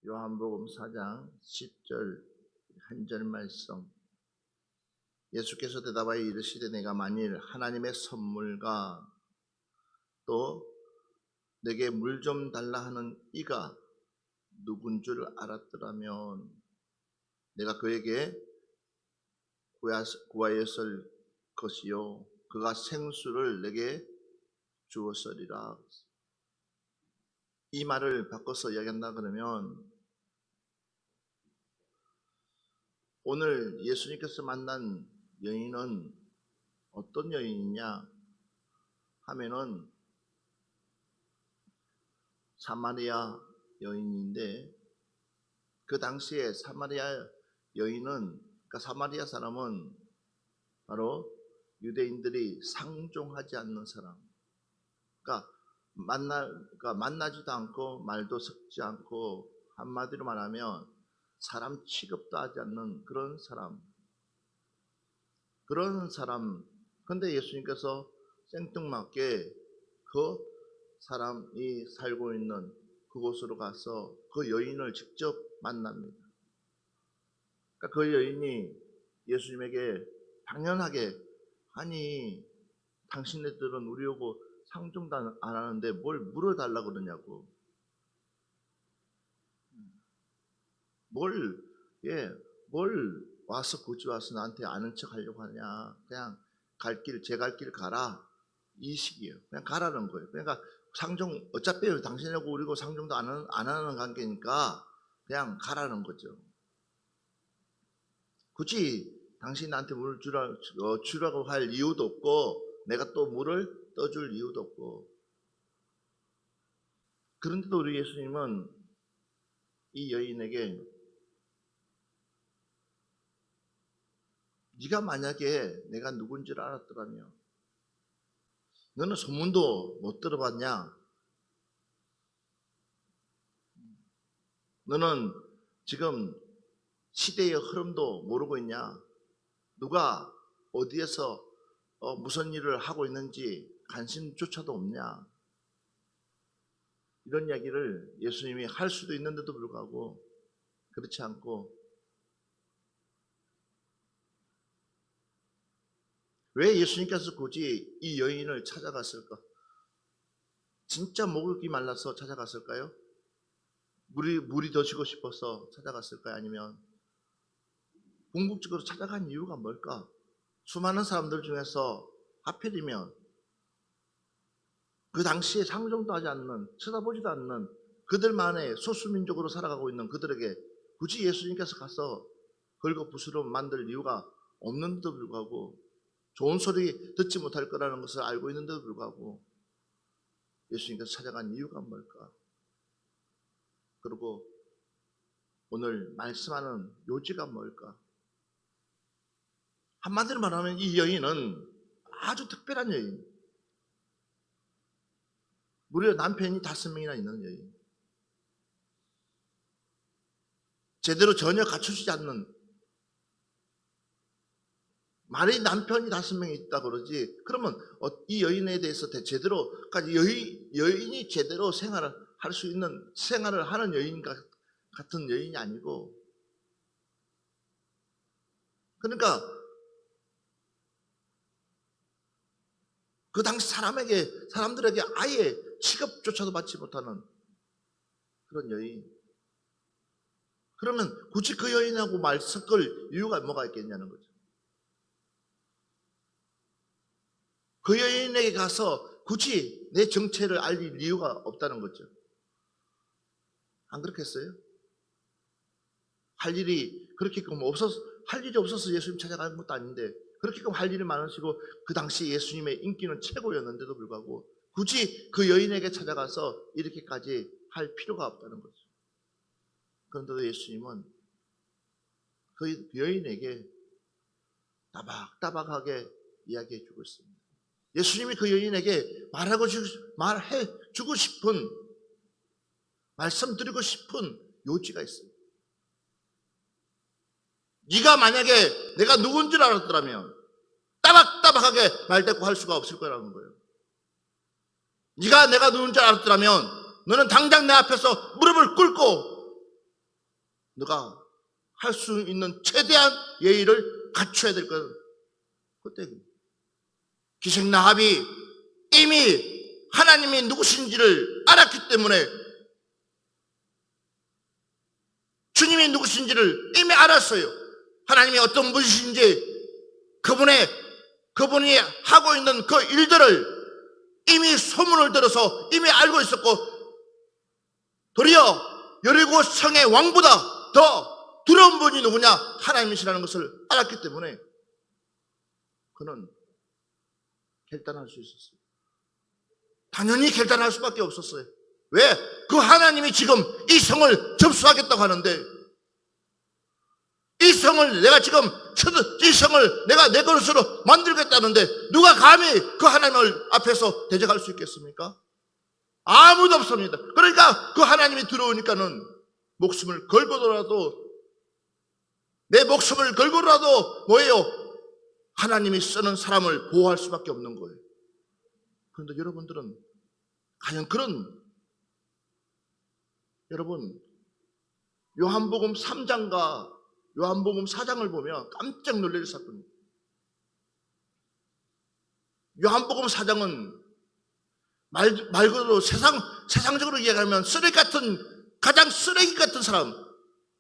요한복음 4장 10절 한 절 말씀. 예수께서 대답하여 이르시되 내가 만일 하나님의 선물과 또 내게 물 좀 달라 하는 이가 누군 줄 알았더라면 내가 그에게 구하였을 것이요 그가 생수를 내게 주었으리라. 이 말을 바꿔서 이야기한다 그러면 오늘 예수님께서 만난 여인은 어떤 여인이냐 하면은 사마리아 여인인데, 그 당시에 사마리아 여인은, 그러니까 사마리아 사람은 바로 유대인들이 상종하지 않는 사람, 그러니까 만나지도 않고 말도 섞지 않고 한마디로 말하면 사람 취급도 하지 않는 그런 사람. 근데 예수님께서 생뚱맞게 그 사람이 살고 있는 그곳으로 가서 그 여인을 직접 만납니다. 그러니까 그 여인이 예수님에게 당연하게, 아니 당신네들은 우리 오고 상종도 안 하는데 뭘 물어달라고 그러냐고. 뭘 와서 굳이 와서 나한테 아는 척 하려고 하냐. 그냥 제 갈 길 가라, 이 식이에요. 그냥 가라는 거예요. 그러니까 상종, 어차피 당신하고 우리고 상종도 안 하는 관계니까 그냥 가라는 거죠. 굳이 당신 나한테 물을 주라고 할 이유도 없고 내가 또 물을 떠줄 이유도 없고. 그런데도 우리 예수님은 이 여인에게 네가 만약에 내가 누군지를 알았더라면, 너는 소문도 못 들어봤냐? 너는 지금 시대의 흐름도 모르고 있냐? 누가 어디에서 무슨 일을 하고 있는지 관심조차도 없냐? 이런 이야기를 예수님이 할 수도 있는데도 불구하고 그렇지 않고, 왜 예수님께서 굳이 이 여인을 찾아갔을까? 진짜 목이 말라서 찾아갔을까요? 물이 더 주고 싶어서 찾아갔을까요? 아니면 궁극적으로 찾아간 이유가 뭘까? 수많은 사람들 중에서 하필이면 그 당시에 상종도 하지 않는, 쳐다보지도 않는 그들만의 소수민족으로 살아가고 있는 그들에게 굳이 예수님께서 가서 걸거부스로 만들 이유가 없는데도 불구하고, 좋은 소리 듣지 못할 거라는 것을 알고 있는데도 불구하고 예수님께서 찾아간 이유가 뭘까? 그리고 오늘 말씀하는 요지가 뭘까? 한마디로 말하면 이 여인은 아주 특별한 여인, 무려 남편이 5명이나 있는 여인, 제대로 전혀 갖추지 않는, 말이 남편이 5명이 있다 그러지, 그러면 이 여인에 대해서 제대로, 그러니까 여인이 제대로 생활을 할 수 있는, 생활을 하는 여인 같은 여인이 아니고, 그러니까 그 당시 사람들에게 아예 취급조차도 받지 못하는 그런 여인. 그러면 굳이 그 여인하고 말 섞을 이유가 뭐가 있겠냐는 거죠. 그 여인에게 가서 굳이 내 정체를 알릴 이유가 없다는 거죠. 안 그렇겠어요? 할 일이 없어서 예수님 찾아가는 것도 아닌데, 그렇게끔 할 일이 많으시고 그 당시 예수님의 인기는 최고였는데도 불구하고 굳이 그 여인에게 찾아가서 이렇게까지 할 필요가 없다는 거죠. 그런데도 예수님은 그 여인에게 따박따박하게 이야기해 주고 있습니다. 예수님이 그 여인에게 말해 주고 싶은, 말씀드리고 싶은 요지가 있습니다. 네가 만약에 내가 누군지 알았더라면 따박따박하게 말대꾸 할 수가 없을 거라는 거예요. 네가 내가 누군지 알았더라면 너는 당장 내 앞에서 무릎을 꿇고 너가 할 수 있는 최대한 예의를 갖춰야 될 거예요. 그때 기생 라합이 이미 하나님이 누구신지를 알았기 때문에, 주님이 누구신지를 이미 알았어요. 하나님이 어떤 분이신지, 그분이 하고 있는 그 일들을 이미 소문을 들어서 이미 알고 있었고, 도리어 여리고 성의 왕보다 더 두려운 분이 누구냐? 하나님이시라는 것을 알았기 때문에 그는 결단할 수 있었어요. 당연히 결단할 수밖에 없었어요. 왜? 그 하나님이 지금 이 성을 접수하겠다고 하는데, 이 성을 내가 내 것으로 만들겠다는데 누가 감히 그 하나님을 앞에서 대적할 수 있겠습니까? 아무도 없습니다. 그러니까 그 하나님이 들어오니까는 목숨을 걸고라도, 내 목숨을 걸고라도 뭐예요? 하나님이 쓰는 사람을 보호할 수밖에 없는 거예요. 그런데 여러분들은 과연 여러분, 요한복음 3장과 요한복음 4장을 보면 깜짝 놀랄 사건입니다. 요한복음 4장은 말 그대로 세상적으로 이야기하면 가장 쓰레기 같은 사람,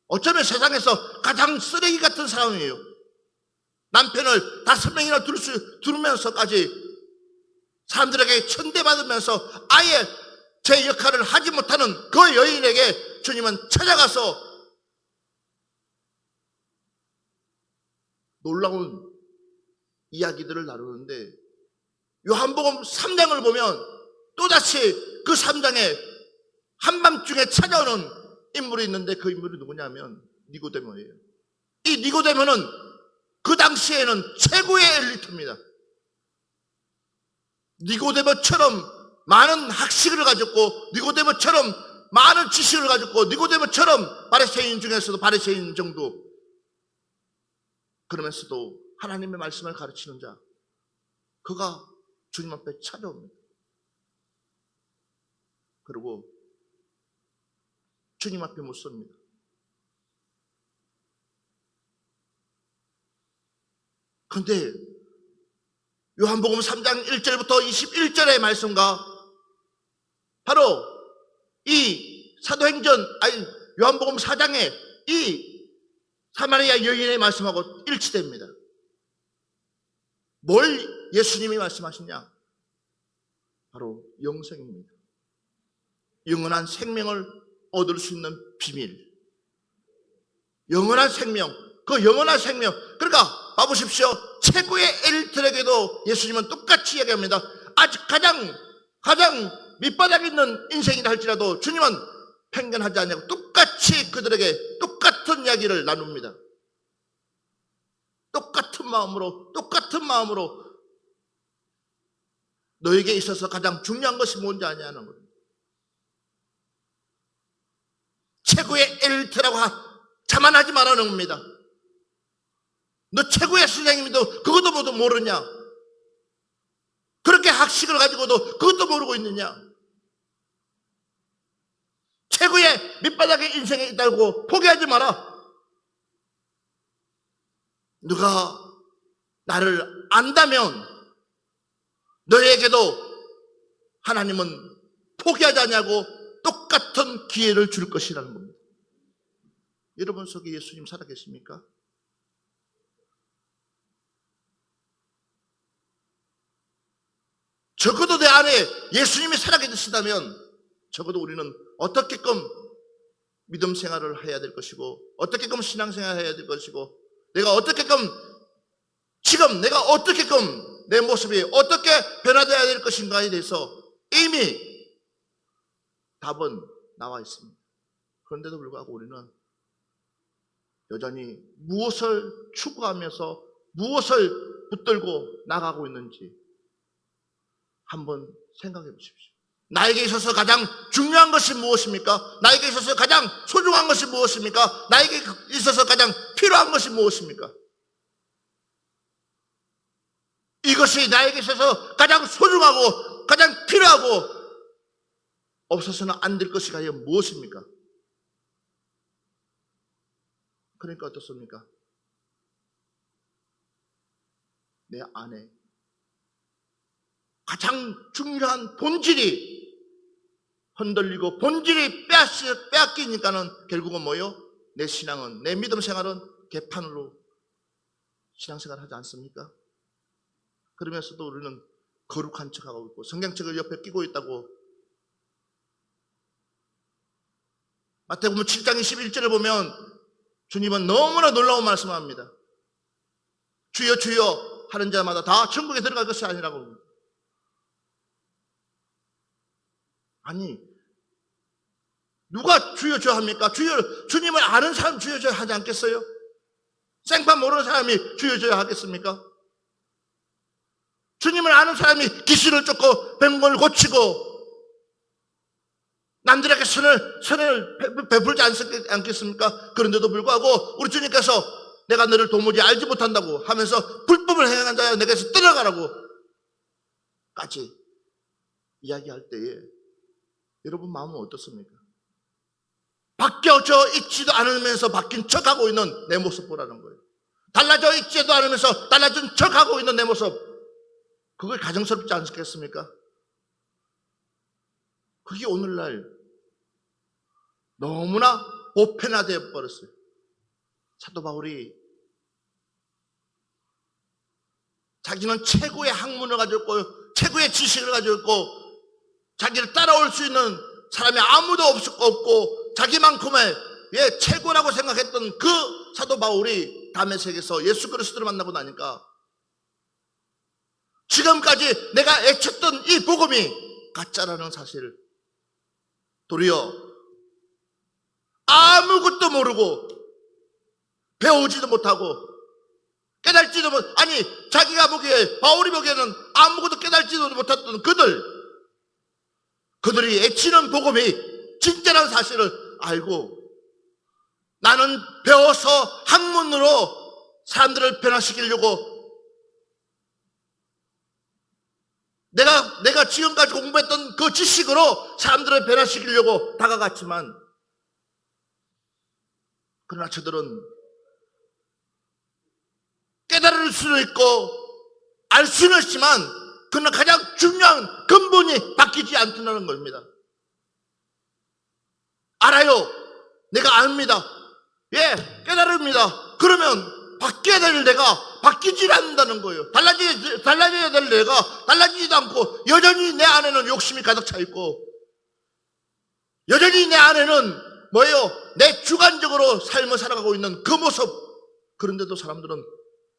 어쩌면 세상에서 가장 쓰레기 같은 사람이에요. 남편을 5명이나 두면서까지 사람들에게 천대받으면서 아예 제 역할을 하지 못하는 그 여인에게 주님은 찾아가서 놀라운 이야기들을 나누는데, 요한복음 3장을 보면 또다시 그 3장에 한밤중에 찾아오는 인물이 있는데, 그 인물이 누구냐면 니고데모예요. 이 니고데모는 그 당시에는 최고의 엘리트입니다. 니고데모처럼 많은 학식을 가졌고, 니고데모처럼 많은 지식을 가졌고, 니고데모처럼 바리새인 중에서도 바리새인 정도, 그러면서도 하나님의 말씀을 가르치는 자, 그가 주님 앞에 찾아옵니다. 그리고 주님 앞에 묻습니다. 그런데 요한복음 3장 1절부터 21절의 말씀과 바로 이 요한복음 4장의 이 사마리아 여인의 말씀하고 일치됩니다. 뭘 예수님이 말씀하시냐? 바로 영생입니다. 영원한 생명을 얻을 수 있는 비밀. 영원한 생명. 그 영원한 생명. 그러니까 봐보십시오. 최고의 엘리트에게도 예수님은 똑같이 얘기합니다. 아직 가장 밑바닥에 있는 인생이라 할지라도 주님은 편견하지 않냐고 똑같이 그들에게 똑같은 이야기를 나눕니다. 똑같은 마음으로 너에게 있어서 가장 중요한 것이 뭔지 아냐는 겁니다. 최고의 엘리트라고 자만하지 말라는 겁니다. 너 최고의 선생님도 그것도 모두 모르냐? 그렇게 학식을 가지고도 그것도 모르고 있느냐? 최고의 밑바닥의 인생에 있다고 포기하지 마라. 누가 나를 안다면 너에게도 하나님은 포기하지 않냐고 똑같은 기회를 줄 것이라는 겁니다. 여러분 속에 예수님 살아계십니까? 적어도 내 안에 예수님이 살아계시다면 적어도 우리는 어떻게끔 믿음 생활을 해야 될 것이고, 어떻게끔 신앙생활을 해야 될 것이고, 내가 어떻게끔 내 모습이 어떻게 변화되어야 될 것인가에 대해서 이미 답은 나와 있습니다. 그런데도 불구하고 우리는 여전히 무엇을 추구하면서 무엇을 붙들고 나가고 있는지 한번 생각해 보십시오. 나에게 있어서 가장 중요한 것이 무엇입니까? 나에게 있어서 가장 소중한 것이 무엇입니까? 나에게 있어서 가장 필요한 것이 무엇입니까? 이것이 나에게 있어서 가장 소중하고 가장 필요하고 없어서는 안 될 것이 과연 무엇입니까? 그러니까 어떻습니까? 내 안에 가장 중요한 본질이 흔들리고 본질이 빼앗기니까는 결국은 뭐요? 내 신앙은, 내 믿음 생활은 개판으로 신앙생활 하지 않습니까? 그러면서도 우리는 거룩한 척하고 있고 성경책을 옆에 끼고 있다고. 마태복음 7장 21절을 보면 주님은 너무나 놀라운 말씀을 합니다. 주여 주여 하는 자마다 다 천국에 들어갈 것이 아니라고. 아니, 누가 주여 주여 합니까? 주님을 아는 사람 주여 주여 하지 않겠어요? 생판 모르는 사람이 주여 주여 하겠습니까? 주님을 아는 사람이 귀신을 쫓고 병을 고치고 남들에게 선을 베풀지 않겠습니까? 그런데도 불구하고 우리 주님께서 내가 너를 도무지 알지 못한다고 하면서 불법을 행한 자야 내게서 떠나가라고 까지 이야기할 때에 여러분 마음은 어떻습니까? 바뀌어져 있지도 않으면서 바뀐 척하고 있는 내 모습 보라는 거예요. 달라져 있지도 않으면서 달라진 척하고 있는 내 모습, 그걸 가정스럽지 않겠습니까? 그게 오늘날 너무나 보편화되어 버렸어요. 사도 바울이 자기는 최고의 학문을 가지고 있고 최고의 지식을 가지고 있고 자기를 따라올 수 있는 사람이 아무도 없고 자기만큼의 최고라고 생각했던 그 사도 바울이 다메섹에서 예수 그리스도를 만나고 나니까 지금까지 내가 애쳤던 이 복음이 가짜라는 사실을 도리어 아무것도 모르고 배우지도 못하고 깨달지도 아니 자기가 보기에 바울이 보기에는 아무것도 깨달지도 못했던 그들이 애치는 복음이 진짜라는 사실을 알고 나는 배워서 학문으로 사람들을 변화시키려고 내가 지금까지 공부했던 그 지식으로 사람들을 변화시키려고 다가갔지만 그러나 저들은 깨달을 수는 있고 알 수는 있지만 그러나 가장 중요한 근본이 바뀌지 않다는 겁니다. 알아요. 내가 압니다. 깨달습니다. 그러면 바뀌어야 될 내가 바뀌지 않는다는 거예요. 달라져야 될 내가 달라지지도 않고 여전히 내 안에는 욕심이 가득 차 있고 여전히 내 안에는 내 주관적으로 삶을 살아가고 있는 그 모습. 그런데도 사람들은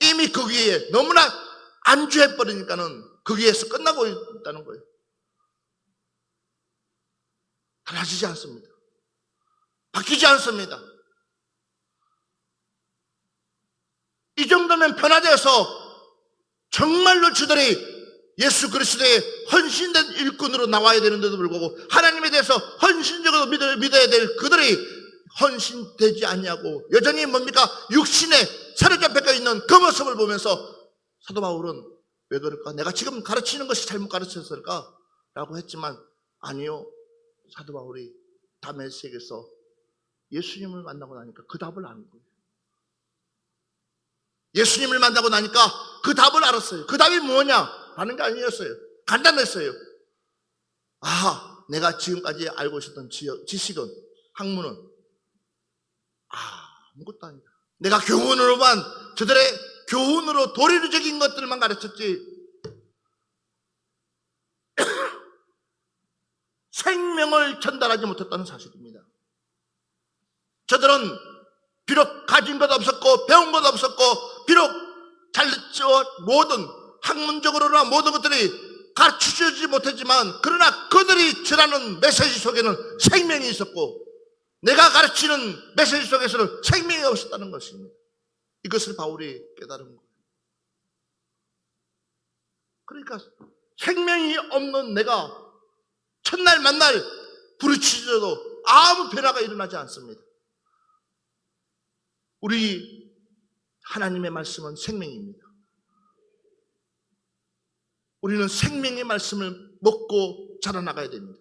이미 거기에 너무나 안주해버리니까는 거기에서 끝나고 있다는 거예요. 달라지지 않습니다. 바뀌지 않습니다. 이 정도면 변화되어서 정말로 주들이 예수 그리스도의 헌신된 일꾼으로 나와야 되는데도 불구하고 하나님에 대해서 헌신적으로 믿어야 될 그들이 헌신되지 아니하고 여전히 뭡니까? 육신에 사로잡혀 있는 그 모습을 보면서 사도 바울은 왜 그럴까? 내가 지금 가르치는 것이 잘못 가르쳤을까? 라고 했지만 아니요. 사도 바울이 다메섹에서 예수님을 만나고 나니까 그 답을 아는 거예요. 예수님을 만나고 나니까 그 답을 알았어요. 그 답이 뭐냐? 하는 게 아니었어요. 간단했어요. 내가 지금까지 알고 있었던 지식은, 학문은 아무것도 아니다. 내가 저들의 교훈으로 도리적인 것들만 가르쳤지 생명을 전달하지 못했다는 사실입니다. 저들은 비록 가진 것 없었고 배운 것 없었고 비록 모든 학문적으로나 모든 것들이 가르쳐주지 못했지만 그러나 그들이 전하는 메시지 속에는 생명이 있었고 내가 가르치는 메시지 속에서는 생명이 없었다는 것입니다. 이것을 바울이 깨달은 거예요. 그러니까 생명이 없는 내가 첫날 만날 부르짖어도 아무 변화가 일어나지 않습니다. 우리 하나님의 말씀은 생명입니다. 우리는 생명의 말씀을 먹고 자라나가야 됩니다.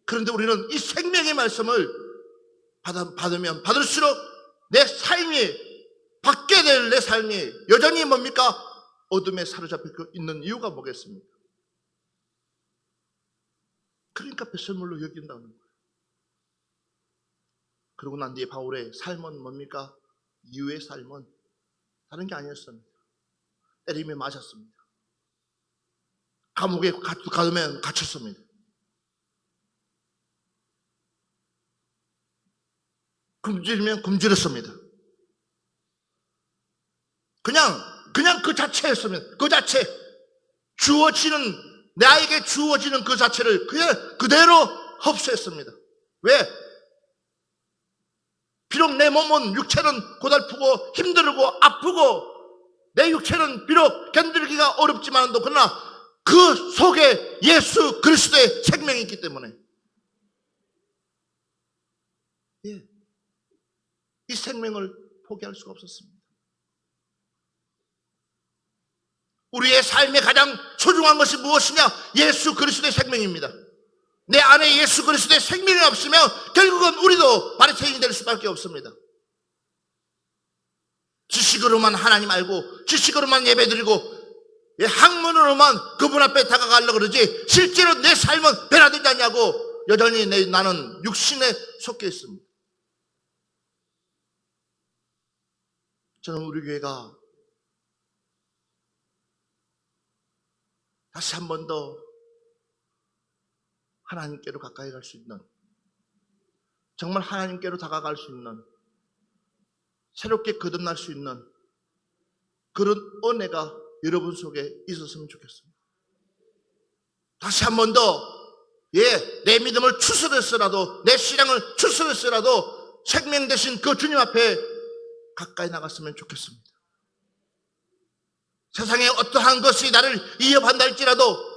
그런데 우리는 이 생명의 말씀을 받으면 받을수록 내 삶이 바뀌어야 될 내 삶이 여전히 뭡니까? 어둠에 사로잡혀 있는 이유가 뭐겠습니까? 그러니까 배설물로 여긴다는 거예요. 그러고 난 뒤에 바울의 삶은 뭡니까? 이후의 삶은 다른 게 아니었습니다. 때림에 맞았습니다. 감옥에 가두면 갇혔습니다. 굶주리면 굶주렸습니다. 그냥 그 자체였으면 그 자체 나에게 주어지는 그 자체를 그냥 그대로 흡수했습니다. 왜? 비록 내 몸은 육체는 고달프고 힘들고 아프고 내 육체는 비록 견디기가 어렵지만도 그러나 그 속에 예수 그리스도의 생명이 있기 때문에 이 생명을 포기할 수가 없었습니다. 우리의 삶에 가장 소중한 것이 무엇이냐? 예수 그리스도의 생명입니다. 내 안에 예수 그리스도의 생명이 없으면 결국은 우리도 바리새인이 될 수밖에 없습니다. 지식으로만 하나님 알고 지식으로만 예배드리고 학문으로만 그분 앞에 다가가려고 그러지 실제로 내 삶은 변화되지 않냐고 여전히 나는 육신에 속해 있습니다. 저는 우리 교회가 다시 한 번 더 하나님께로 가까이 갈 수 있는, 정말 하나님께로 다가갈 수 있는, 새롭게 거듭날 수 있는 그런 은혜가 여러분 속에 있었으면 좋겠습니다. 다시 한 번 더 내 믿음을 추스렸으라도 내 신앙을 추스렸으라도 생명 되신 그 주님 앞에 가까이 나갔으면 좋겠습니다. 세상에 어떠한 것이 나를 위협한다 할지라도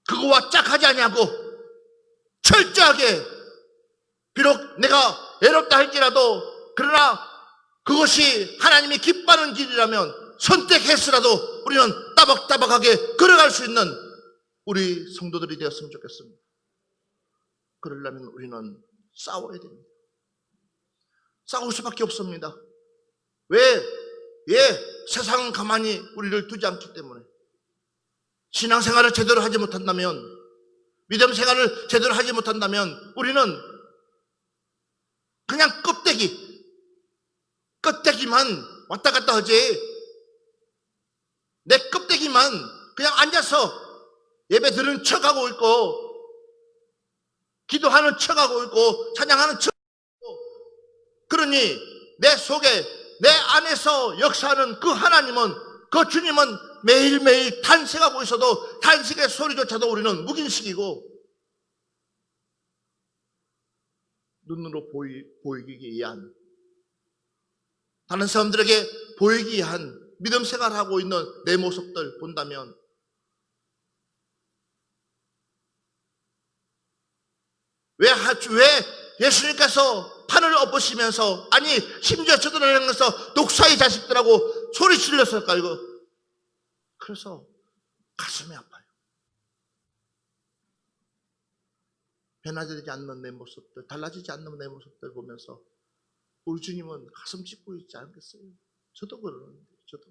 그거와 짝하지 아니하고 철저하게 비록 내가 외롭다 할지라도 그러나 그것이 하나님이 기뻐하는 길이라면 선택했으라도 우리는 따박따박하게 걸어갈 수 있는 우리 성도들이 되었으면 좋겠습니다. 그러려면 우리는 싸워야 됩니다. 싸울 수밖에 없습니다. 왜? 세상은 가만히 우리를 두지 않기 때문에. 신앙생활을 제대로 하지 못한다면, 믿음 생활을 제대로 하지 못한다면 우리는 그냥 껍데기만 왔다 갔다 하지, 내 껍데기만 그냥 앉아서 예배 드리는 척하고 있고 기도하는 척하고 있고 찬양하는 척하고 있고, 그러니 내 속에 내 안에서 역사하는 그 하나님은, 그 주님은 매일매일 탄생하고 있어도 탄식의 소리조차도 우리는 묵인시키고 눈으로 보이기 위한, 다른 사람들에게 보이기 위한 믿음 생활하고 있는 내 모습들 본다면 왜 예수님께서 판을 엎으시면서, 아니 심지어 저들을 향해서 독사의 자식들하고 소리 질렀을까요? 그래서 가슴이 아파요. 변화되지 않는 내 모습들, 달라지지 않는 내 모습들 보면서 우리 주님은 가슴 찢고 있지 않겠어요? 저도 그러는데, 저도.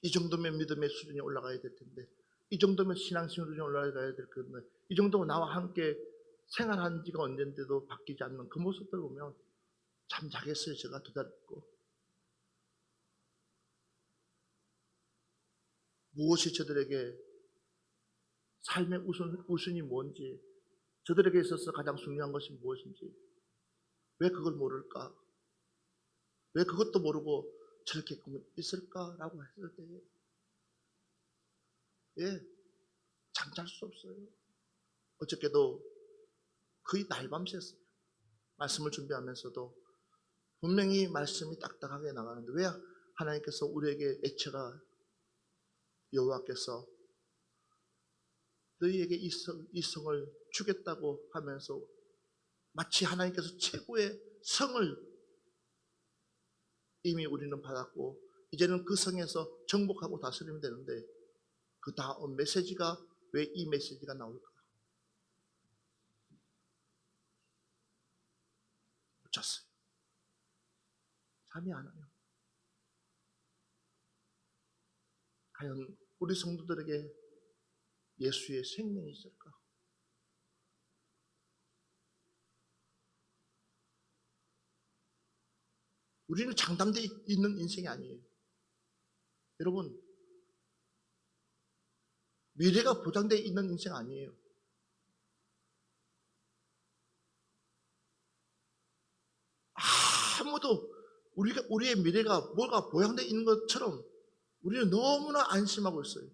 이 정도면 믿음의 수준이 올라가야 될 텐데, 이 정도면 신앙 수준이 올라가야 될 건데, 이 정도면 나와 함께 생활한 지가 언젠데도 바뀌지 않는 그 모습들 보면 참 자겠어요. 제가 도달했고 무엇이 저들에게 삶의 우선이 뭔지, 저들에게 있어서 가장 중요한 것이 무엇인지, 왜 그걸 모를까? 왜 그것도 모르고 저렇게 있을까라고 했을 때에 잠잘 수 없어요. 어저께도 거의 날밤 샜어요. 말씀을 준비하면서도 분명히 말씀이 딱딱하게 나가는데 왜 하나님께서 우리에게 애처가 여호와께서 너희에게 이 성을 주겠다고 하면서 마치 하나님께서 최고의 성을 이미 우리는 받았고 이제는 그 성에서 정복하고 다스리면 되는데 그 다음 메시지가 왜 이 메시지가 나올까? 졌어요. 잠이 안 와요. 과연 우리 성도들에게 예수의 생명이 있을까? 우리는 장담되어 있는 인생이 아니에요. 여러분, 미래가 보장되어 있는 인생 아니에요. 아무도 우리의 미래가 뭐가 보장되어 있는 것처럼 우리는 너무나 안심하고 있어요.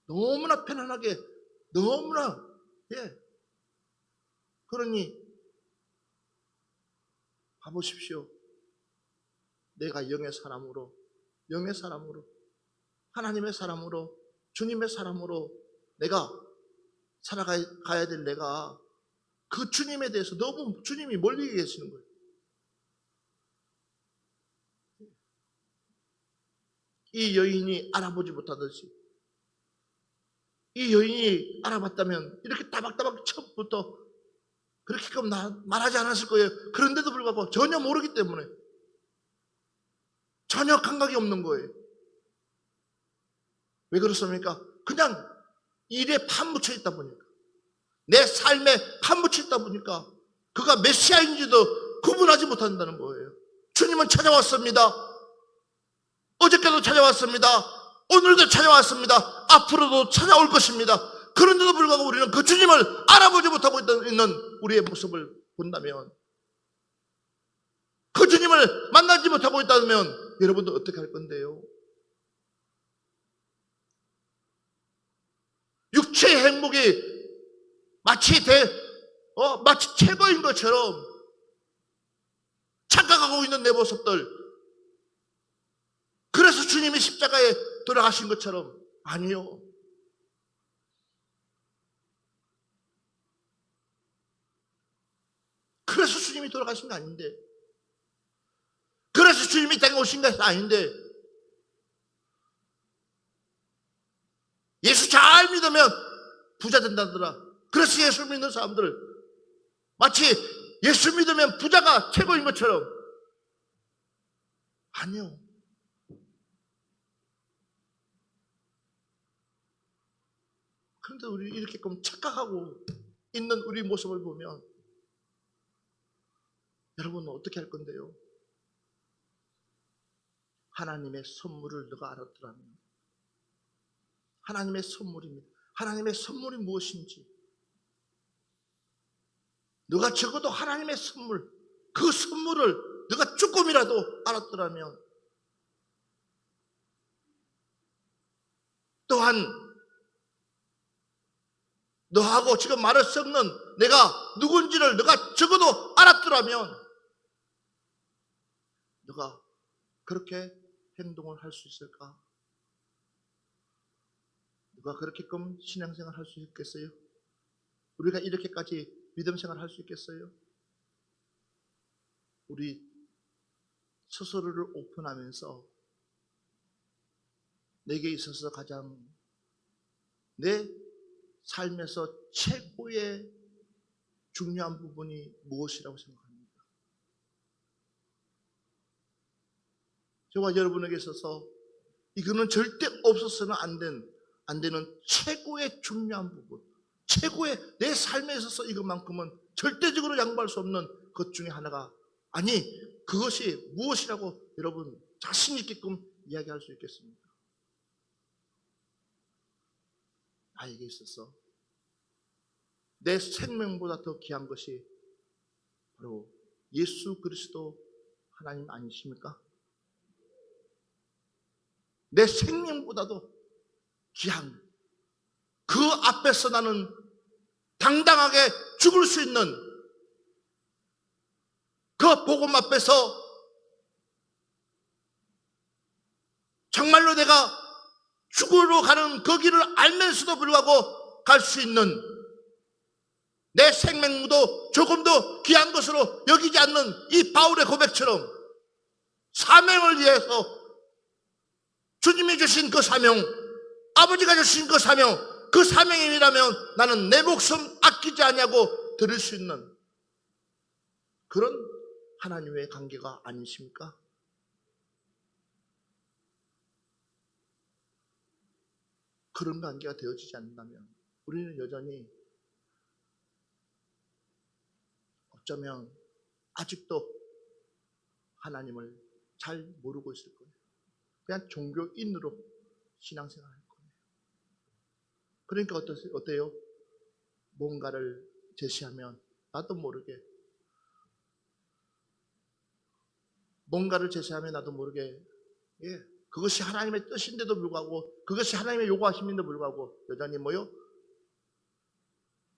너무나 편안하게, 너무나, 그러니, 가보십시오. 내가 영의 사람으로, 하나님의 사람으로, 주님의 사람으로 내가 살아가야 될 내가 그 주님에 대해서 너무 주님이 멀리 계시는 거예요. 이 여인이 알아보지 못하듯이, 이 여인이 알아봤다면 이렇게 따박따박 처음부터 그렇게끔 말하지 않았을 거예요. 그런데도 불구하고 전혀 모르기 때문에, 전혀 감각이 없는 거예요. 왜 그렇습니까? 그냥 일에 파묻혀 있다 보니까, 내 삶에 파묻혀 있다 보니까 그가 메시아인지도 구분하지 못한다는 거예요. 주님은 찾아왔습니다. 어저께도 찾아왔습니다. 오늘도 찾아왔습니다. 앞으로도 찾아올 것입니다. 그런데도 불구하고 우리는 그 주님을 알아보지 못하고 있는 우리의 모습을 본다면, 그 주님을 만나지 못하고 있다면 여러분도 어떻게 할 건데요? 육체의 행복이 마치 최고인 것처럼 착각하고 있는 내 모습들, 그래서 주님이 십자가에 돌아가신 것처럼, 아니요. 그래서 주님이 돌아가신 게 아닌데, 그래서 주님이 이 땅에 오신 것이 아닌데, 예수 잘 믿으면 부자 된다더라. 그래서 예수 믿는 사람들, 마치 예수 믿으면 부자가 최고인 것처럼, 아니요. 그런데 우리 이렇게끔 착각하고 있는 우리 모습을 보면 여러분은 어떻게 할 건데요? 하나님의 선물을 너가 알았더라면, 하나님의 선물입니다. 하나님의 선물이 무엇인지 너가 적어도 하나님의 선물, 그 선물을 너가 조금이라도 알았더라면, 또한 너하고 지금 말을 섞는 내가 누군지를 너가 적어도 알았더라면 너가 그렇게 행동을 할 수 있을까? 누가 그렇게끔 신앙생활 할 수 있겠어요? 우리가 이렇게까지 믿음생활 할 수 있겠어요? 우리 스스로를 오픈하면서 내게 있어서 가장 내 삶에서 최고의 중요한 부분이 무엇이라고 생각합니까? 저와 여러분에게 있어서 이거는 절대 없어서는 안 되는 최고의 중요한 부분, 최고의 내 삶에 있어서 이것만큼은 절대적으로 양보할 수 없는 것 중에 하나가, 아니 그것이 무엇이라고 여러분 자신 있게끔 이야기할 수 있겠습니까? 나에게 있어서 내 생명보다 더 귀한 것이 바로 예수 그리스도 하나님 아니십니까? 내 생명보다도 귀한, 그 앞에서 나는 당당하게 죽을 수 있는 그 복음 앞에서 정말로 내가 죽으러 가는 그 길을 알면서도 불구하고 갈 수 있는, 내 생명도 조금도 귀한 것으로 여기지 않는 이 바울의 고백처럼 사명을 위해서 주님이 주신 그 사명, 아버지가 주신 그 사명, 그 사명이라면 나는 내 목숨 아끼지 않냐고 들을 수 있는, 그런 하나님의 관계가 아니십니까? 그런 관계가 되어지지 않는다면 우리는 여전히 어쩌면 아직도 하나님을 잘 모르고 있을 거예요. 그냥 종교인으로 신앙생활 할 거예요. 그러니까 어때요? 뭔가를 제시하면 나도 모르게 그것이 하나님의 뜻인데도 불구하고 그것이 하나님의 요구하심인데도 불구하고 여전히 뭐요?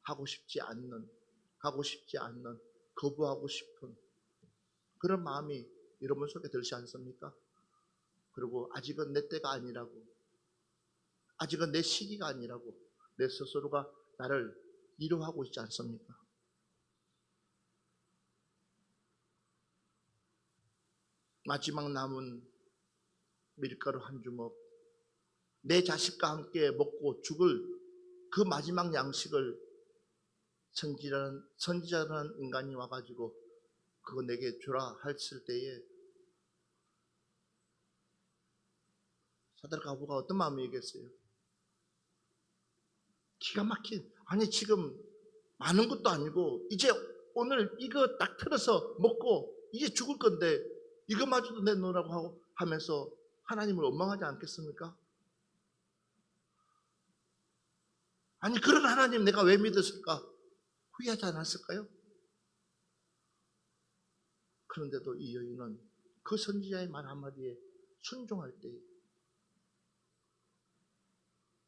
하고 싶지 않는 거부하고 싶은 그런 마음이 여러분 속에 들지 않습니까? 그리고 아직은 내 때가 아니라고, 아직은 내 시기가 아니라고 내 스스로가 나를 위로하고 있지 않습니까? 마지막 남은 밀가루 한 주먹, 내 자식과 함께 먹고 죽을 그 마지막 양식을 선지자라는 인간이 와가지고 그거 내게 주라 했을 때에 사드락 아부가 어떤 마음이겠어요? 기가 막힌, 아니 지금 많은 것도 아니고 이제 오늘 이거 딱 틀어서 먹고 이제 죽을 건데 이거마저도 내놓으라고 하면서 하나님을 원망하지 않겠습니까? 아니 그런 하나님 내가 왜 믿었을까? 후회하지 않았을까요? 그런데도 이 여인은 그 선지자의 말 한마디에 순종할 때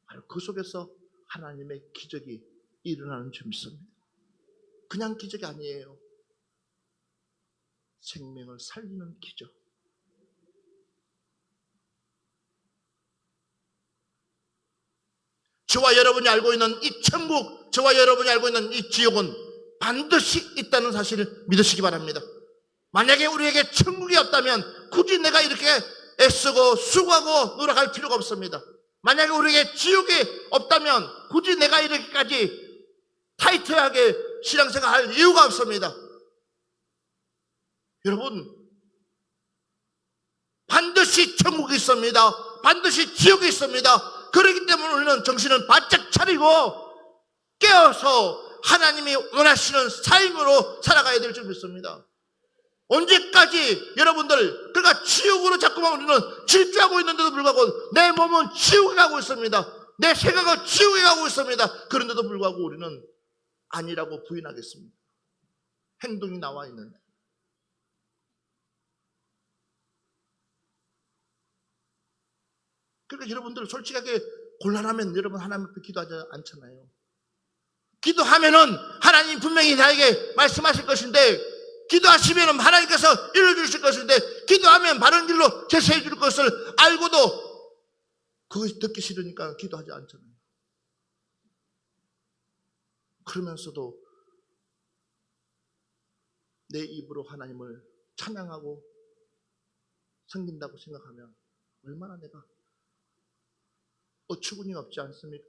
바로 그 속에서 하나님의 기적이 일어나는 줄 믿습니다. 그냥 기적이 아니에요. 생명을 살리는 기적. 저와 여러분이 알고 있는 이 천국, 저와 여러분이 알고 있는 이 지옥은 반드시 있다는 사실을 믿으시기 바랍니다. 만약에 우리에게 천국이 없다면 굳이 내가 이렇게 애쓰고 수고하고 노력할 필요가 없습니다. 만약에 우리에게 지옥이 없다면 굳이 내가 이렇게까지 타이트하게 신앙생활 할 이유가 없습니다. 여러분, 반드시 천국이 있습니다. 반드시 지옥이 있습니다. 그렇기 때문에 우리는 정신을 바짝 차리고 깨어서 하나님이 원하시는 삶으로 살아가야 될 줄 믿습니다. 언제까지 여러분들 그러니까 지옥으로 자꾸만 우리는 질주하고 있는데도 불구하고 내 몸은 지옥에 가고 있습니다. 내 생각은 지옥에 가고 있습니다. 그런데도 불구하고 우리는 아니라고 부인하겠습니다. 행동이 나와 있는데. 그러니까 여러분들 솔직하게 곤란하면 여러분 하나님 앞에 기도하지 않잖아요. 기도하면은 하나님 분명히 나에게 말씀하실 것인데 기도하시면 하나님께서 이루어주실 것인데 기도하면 바른 길로 제시해 줄 것을 알고도 그것이 듣기 싫으니까 기도하지 않잖아요. 그러면서도 내 입으로 하나님을 찬양하고 섬긴다고 생각하면 얼마나 내가 어처구니 없지 않습니까?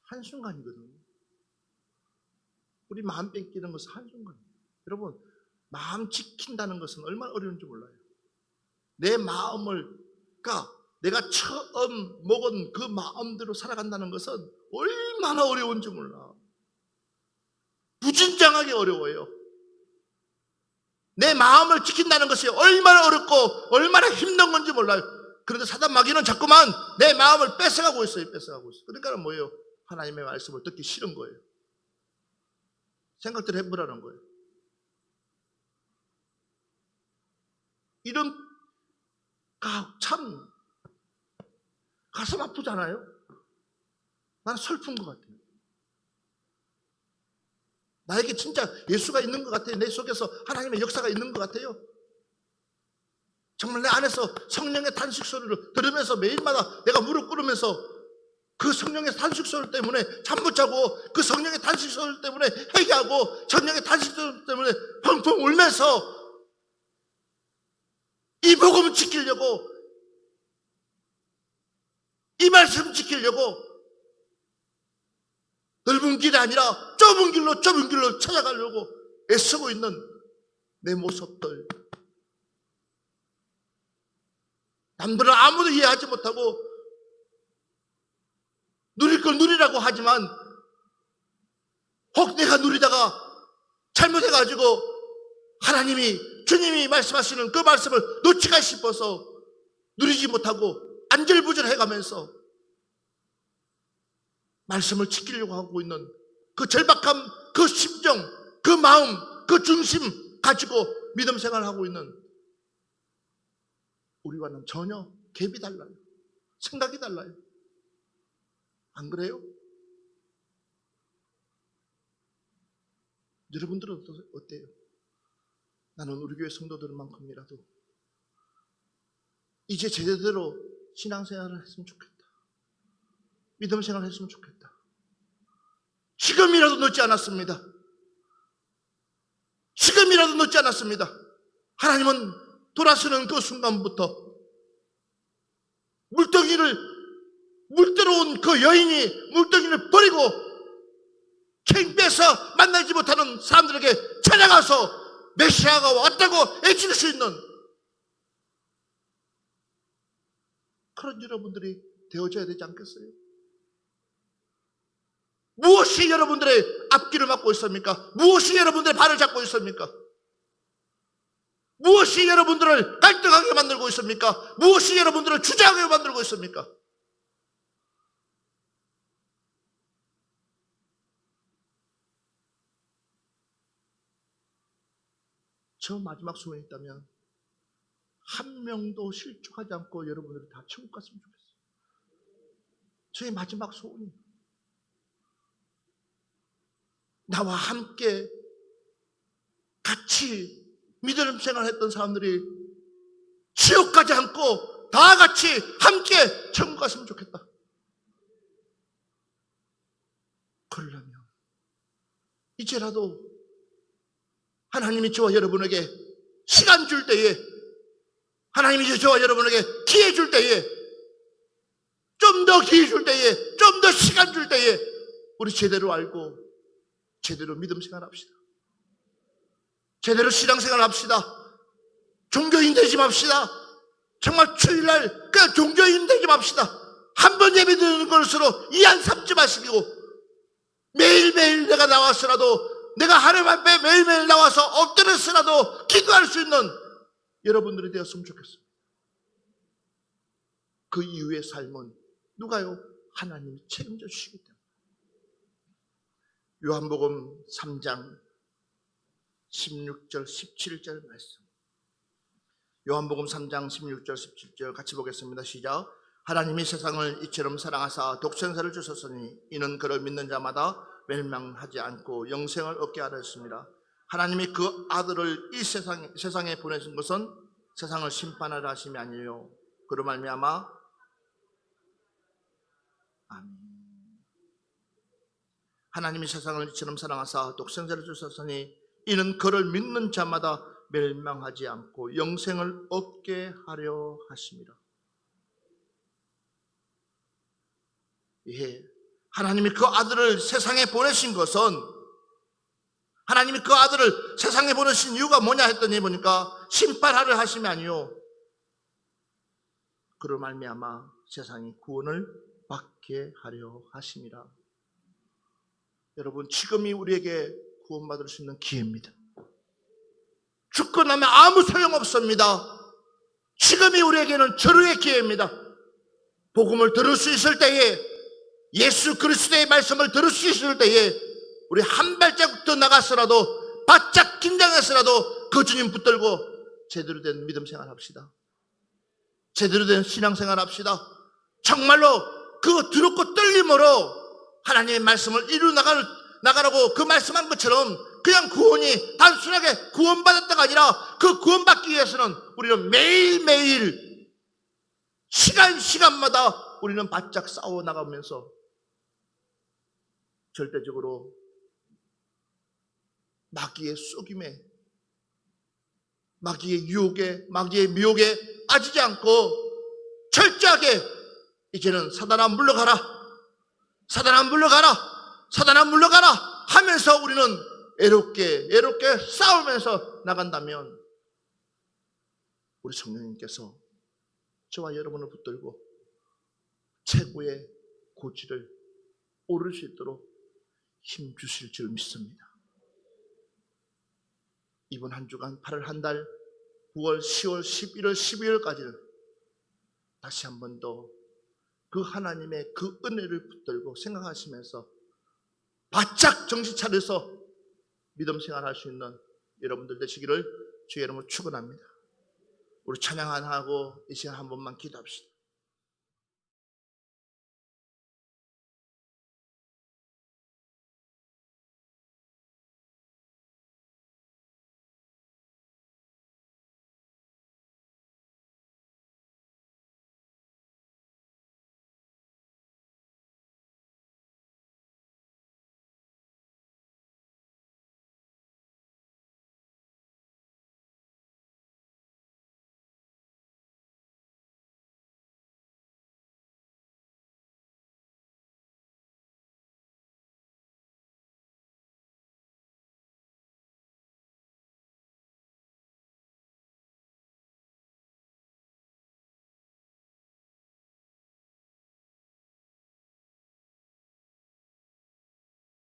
한순간이거든요. 우리 마음 뺏기는 것은 한순간이에요. 여러분, 마음 지킨다는 것은 얼마나 어려운지 몰라요. 내 마음을, 그러니까 내가 처음 먹은 그 마음대로 살아간다는 것은 얼마나 어려운지 몰라. 무진장하게 어려워요. 내 마음을 지킨다는 것이 얼마나 어렵고 얼마나 힘든 건지 몰라요. 그런데 사단 마귀는 자꾸만 내 마음을 뺏어가고 있어요. 그러니까 뭐예요? 하나님의 말씀을 듣기 싫은 거예요. 생각들 해보라는 거예요. 이런 참 가슴 아프잖아요. 난 슬픈 것 같아요. 나에게 진짜 예수가 있는 것 같아요. 내 속에서 하나님의 역사가 있는 것 같아요. 정말 내 안에서 성령의 탄식 소리를 들으면서 매일마다 내가 무릎 꿇으면서 그 성령의 탄식 소리 때문에 잠 못 자고 그 성령의 탄식 소리 때문에 회개하고 성령의 탄식 소리 때문에 펑펑 울면서 이 복음을 지키려고 이 말씀 지키려고 넓은 길이 아니라 좁은 길로 찾아가려고 애쓰고 있는 내 모습들, 남들은 아무도 이해하지 못하고 누릴 걸 누리라고 하지만 혹 내가 누리다가 잘못해가지고 하나님이, 주님이 말씀하시는 그 말씀을 놓치가 싶어서 누리지 못하고 안절부절해가면서 말씀을 지키려고 하고 있는 그 절박함, 그 심정, 그 마음, 그 중심 가지고 믿음 생활하고 있는 우리와는 전혀 갭이 달라요. 생각이 달라요. 안 그래요? 여러분들은 어때요? 나는 우리 교회 성도들만큼이라도 이제 제대로 신앙생활을 했으면 좋겠다. 믿음 생활을 했으면 좋겠다. 지금이라도 늦지 않았습니다. 지금이라도 늦지 않았습니다. 하나님은 돌아서는 그 순간부터 물들어온 그 여인이 물더기를 버리고 캥배서 만나지 못하는 사람들에게 찾아가서 메시아가 왔다고 외칠 수 있는 그런 여러분들이 되어져야 되지 않겠어요? 무엇이 여러분들의 앞길을 막고 있습니까? 무엇이 여러분들의 발을 잡고 있습니까? 무엇이 여러분들을 갈등하게 만들고 있습니까? 무엇이 여러분들을 주저하게 만들고 있습니까? 저 마지막 소원이 있다면 한 명도 실족하지 않고 여러분들이 다 천국 갔으면 좋겠어요. 저의 마지막 소원이 나와 함께 같이 믿음 생활했던 사람들이 지옥 가지 않고 다 같이 함께 천국 갔으면 좋겠다. 그러려면 이제라도 하나님이 저와 여러분에게 시간 줄 때에, 하나님이 저와 여러분에게 기회 줄 때에, 좀 더 기회 줄 때에, 좀 더 시간 줄 때에 우리 제대로 알고 제대로 믿음 생활합시다. 제대로 신앙생활 합시다. 종교인 되지 맙시다. 정말 주일날 그냥 종교인 되지 맙시다. 한 번 예배 드리는 것으로 이안 삼지 마시고 매일매일 내가 나왔으라도, 내가 하나님 앞에 매일매일 나와서 엎드렸으라도 기도할 수 있는 여러분들이 되었으면 좋겠어요. 그 이후의 삶은 누가요? 하나님이 책임져 주시기 때문에. 요한복음 3장 16절 17절 말씀. 요한복음 3장 16절 17절 같이 보겠습니다. 시작. 하나님이 세상을 이처럼 사랑하사 독생자를 주셨으니 이는 그를 믿는 자마다 멸망하지 않고 영생을 얻게 하려 했습니다. 하나님이 그 아들을 이 세상에 보내신 것은 세상을 심판하려 하심이 아니에요. 그로 말미암아 아멘. 하나님이 세상을 이처럼 사랑하사 독생자를 주셨으니 이는 그를 믿는 자마다 멸망하지 않고 영생을 얻게 하려 하십니다. 예, 하나님이 그 아들을 세상에 보내신 것은, 하나님이 그 아들을 세상에 보내신 이유가 뭐냐 했더니 보니까 심판하려 하심이 아니요, 그로 말미암아 세상이 구원을 받게 하려 하심이라. 여러분, 지금이 우리에게 구원받을 수 있는 기회입니다. 죽고 나면 아무 소용없습니다. 지금이 우리에게는 절호의 기회입니다. 복음을 들을 수 있을 때에, 예수 그리스도의 말씀을 들을 수 있을 때에 우리 한 발자국 더 나갔으라도, 바짝 긴장했으라도 그 주님 붙들고 제대로 된 믿음 생활합시다. 제대로 된 신앙생활 합시다. 정말로 그 두렵고 떨림으로 하나님의 말씀을 이루 나가라고 그 말씀한 것처럼 그냥 구원이 단순하게 구원받았다가 아니라 그 구원받기 위해서는 우리는 매일매일 시간마다 우리는 바짝 싸워 나가면서 절대적으로 마귀의 속임에, 마귀의 유혹에, 마귀의 미혹에 빠지지 않고 철저하게 이제는 사단아 물러가라, 사단아 물러가라, 사단아 물러가라 하면서 우리는 애롭게 싸우면서 나간다면 우리 성령님께서 저와 여러분을 붙들고 최고의 고지를 오를 수 있도록 힘 주실 줄 믿습니다. 이번 한 주간 8월 한 달 9월, 10월, 11월, 12월까지는 다시 한 번 더 그 하나님의 그 은혜를 붙들고 생각하시면서 바짝 정신 차려서 믿음 생활할 수 있는 여러분들 되시기를 주의 이름으로 축원합니다. 우리 찬양 하고 이 시간 한 번만 기도합시다.